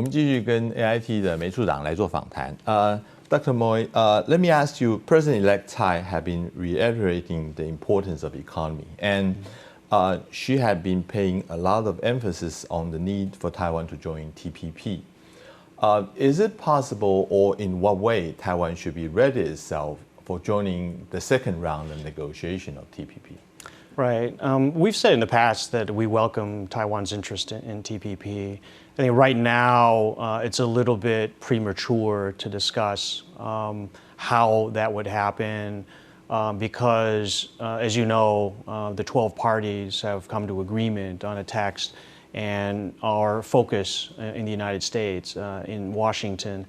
我们继续跟 AIT 的梅处长来做访谈。Dr. Moy, let me ask you, President-elect Tsai have been reiterating the importance of economy, and she had been paying a lot of emphasis on the need for Taiwan to join TPP. Is it possible, or in what way, Taiwan should be ready itself for joining the second round of negotiation of TPP? Right. We've said in the past that we welcome Taiwan's interest in TPP. I think right now it's a little bit premature to discuss how that would happen because, as you know, the 12 parties have come to agreement on a text, and our focus in the United States, in Washington,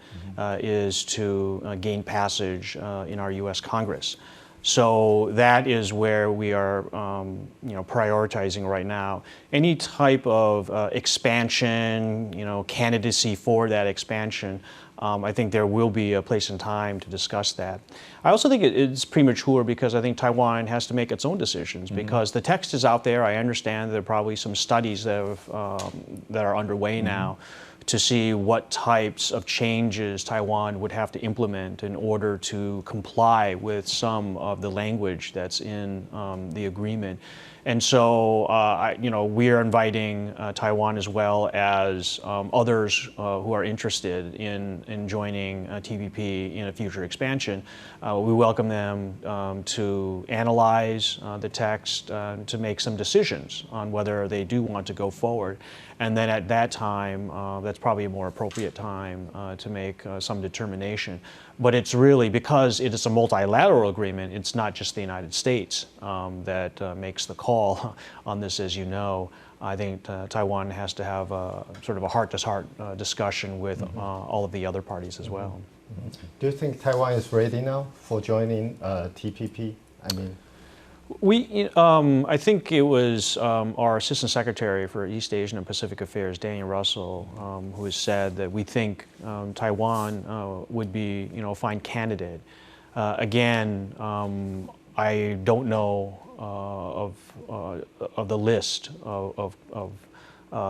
is to gain passage in our U.S. Congress. So that is where we are, prioritizing right now. Any type of expansion, candidacy for that expansion, I think there will be a place and time to discuss that. I also think it's premature because I think Taiwan has to make its own decisions because the text is out there. I understand there are probably some studies that are underway now to see what types of changes Taiwan would have to implement in order to comply with some of the language that's in the agreement. And so, we are inviting Taiwan as well as others who are interested in joining TPP in a future expansion. We welcome them to analyze the text, to make some decisions on whether they do want to go forward. And then at that time, that's probably a more appropriate time to make some determination. But it's really, because it is a multilateral agreement, it's not just the United States that makes the call on this, as you know. I think Taiwan has to have a sort of a heart-to-heart discussion with all of the other parties as well. Do you think Taiwan is ready now for joining TPP? I think it was our Assistant Secretary for East Asian and Pacific Affairs, Daniel Russell, who has said that we think Taiwan would be, a fine candidate. Again, I don't know of the list of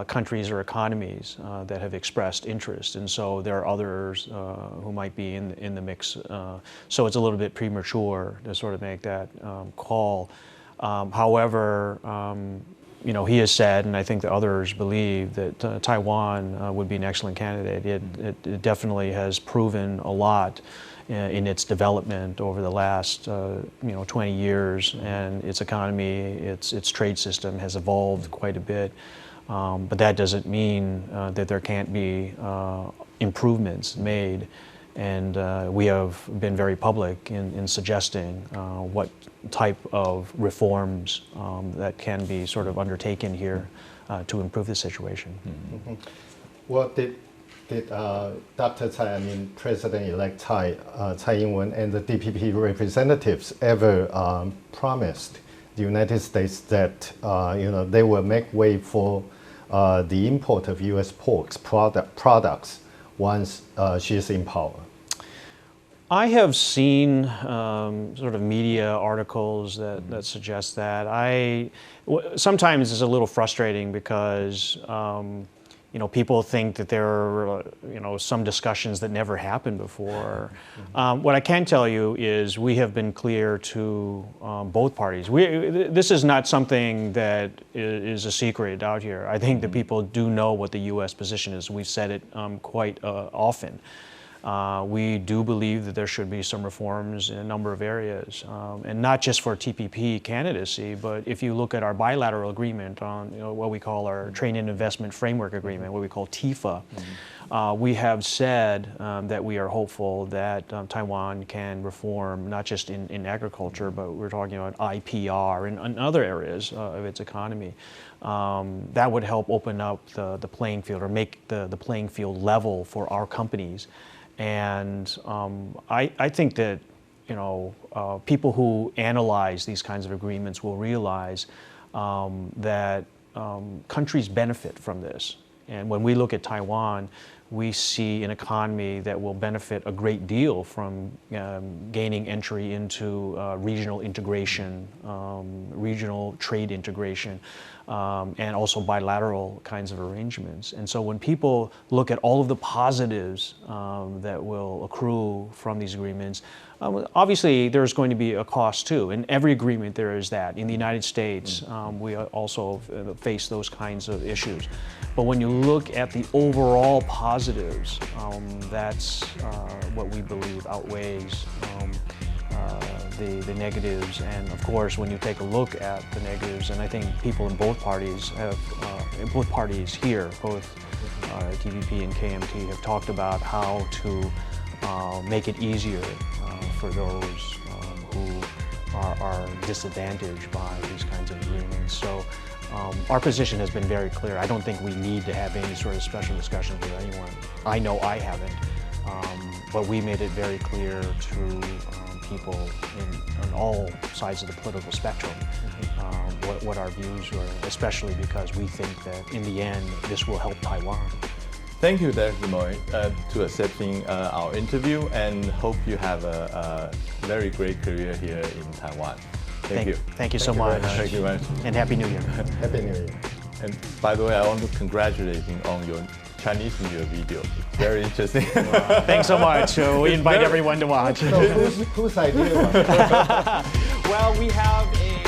countries or economies that have expressed interest, and so there are others who might be in the mix. So it's a little bit premature to sort of make that call. However, he has said, and I think the others believe, that Taiwan would be an excellent candidate. It definitely has proven a lot in its development over the last 20 years, and its economy, its trade system has evolved quite a bit. But that doesn't mean that there can't be improvements made. And we have been very public in suggesting what type of reforms that can be sort of undertaken here to improve the situation. Well, did Dr. Tsai, President-elect Tsai Ing-wen, and the DPP representatives ever promised the United States that they will make way for the import of U.S. pork products once she's in power? I have seen sort of media articles that suggest that. Sometimes it's a little frustrating because people think that there are some discussions that never happened before. What I can tell you is we have been clear to both parties. This is not something that is a secret out here. I think that people do know what the U.S. position is. We've said it quite often. We do believe that there should be some reforms in a number of areas, and not just for TPP candidacy, but if you look at our bilateral agreement on what we call our Trade and Investment Framework Agreement, what we call TIFA, we have said that we are hopeful that Taiwan can reform not just in agriculture, but we're talking about IPR and other areas of its economy. That would help open up the playing field, or make the playing field level for our companies. And I think that people who analyze these kinds of agreements will realize that countries benefit from this. And when we look at Taiwan, we see an economy that will benefit a great deal from gaining entry into regional integration, regional trade integration, and also bilateral kinds of arrangements. And so when people look at all of the positives that will accrue from these agreements, obviously there's going to be a cost too. In every agreement there is that. In the United States, we also face those kinds of issues. But when you look at the overall positives, that's what we believe outweighs the negatives. And of course, when you take a look at the negatives, and I think people in both parties have, both parties here, both TPP and KMT, have talked about how to make it easier for those who are disadvantaged by these kinds of agreements. So our position has been very clear. I don't think we need to have any sort of special discussions with anyone. I know I haven't, but we made it very clear to people on all sides of the political spectrum what our views were, especially because we think that in the end this will help Taiwan. Thank you, Dr. Moy, to accepting our interview, and hope you have a very great career here in Taiwan. Thank you. Thank you so much. Thank you very much. And Happy New Year. Happy New Year. And by the way, I want to congratulate you on your Chinese New Year video. It's very interesting. Thanks so much. We invite everyone to watch. So whose idea was it? Well, we have a